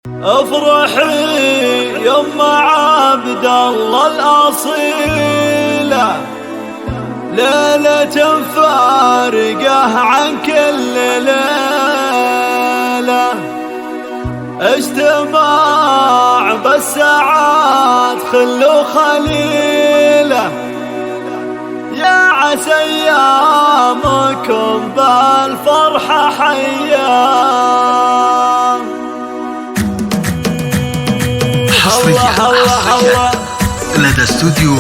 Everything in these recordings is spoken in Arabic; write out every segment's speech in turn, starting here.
افرحي يما عبد الله الأصيلة، ليلة فارقة عن كل ليلة، اجتماع بالساعات خل وخليلة، يا عسى ايامكم بالفرحة حياه. حصريا لدى استوديو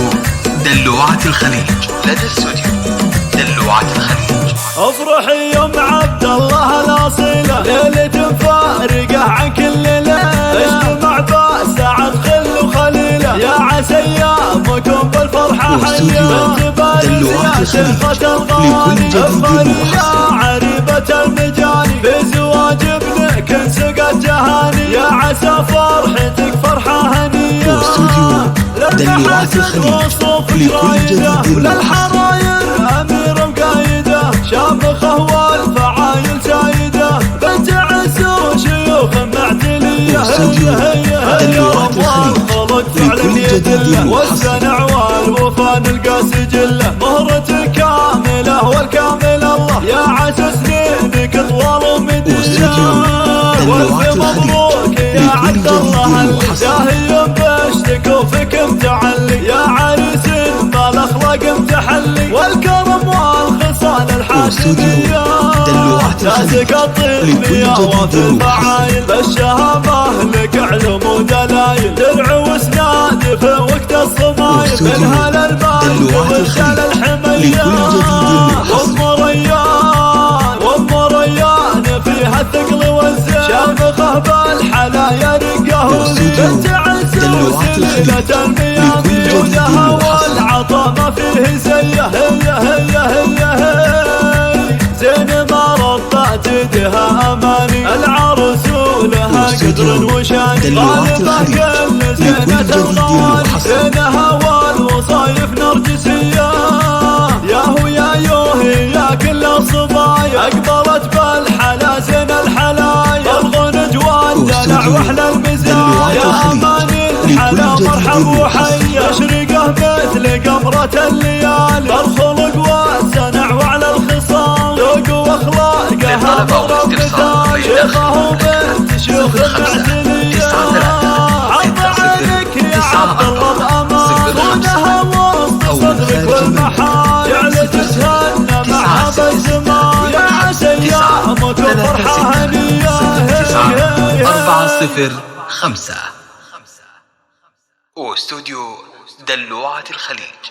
دلوعة الخليج. افرحي يوم عبد الله الأصيلة، ليلة فارقة عن كل ليلة، اجتماع بالساعات خل وخليلة، يا عسى ايامكم بالفرحة حياه. دلوعة شيخة الغواني افخر يا عريبة المجاني، بزواج ابنك انسقت جهاني، يا عسى فرحتك فرحة هنية. دلوعة الخليج لكل جديد وللحراير امير وقايده، شامخه والفعايل سايده، بنت عز وشيوخ معتليه، دلوعة الخليج لكل جديد والسنع والوفا نلقى سجله، مهرة كامله والكامل الله، يا عسى سنينك طوال ومديه، والف مبروك يا عبد الله اللي داهي بشتك وفيك متعلي، يا عريس بالاخلاق متحلي، والكرم والخصال الحاشميه، تاسك الطيبيه وفي الفعايل، بالشهامه لك علم ودلايل، درع واسناد في وقت الصمايل، منها للمال والشال الحميه، وام ريان فيها الثقل والزين، شامخه بالحلايا رقه بنت عز وسليلة المياه، جودها والعطا ما فيه زيه، زين ما ربات يدها اماني، العروس ولها قدر وشان، غالبه كل زينة الغواني، زينها والوصايف نرجسيه، ياهو يا يوهي يا كل الصبايا، اقبلت بالحلا زين الحلايا، الغنج والدلع واحلى المزايا، يا اماني الحلا مرحب وحيا، تشرقه مثل قمرة الليالي، الخلق والسنع وعلى الخصال، ذوق واخلاقها ضرب مثال، شيخه وبنت شيوخ معتليه، عض عليك يا عبد الله الامان، صونها وسط صدرك والمحال، جعلت تتهنى معها بالزمان، يا عسى ايامك فرحه هنيه. 405 واستوديو دلوعة الخليج.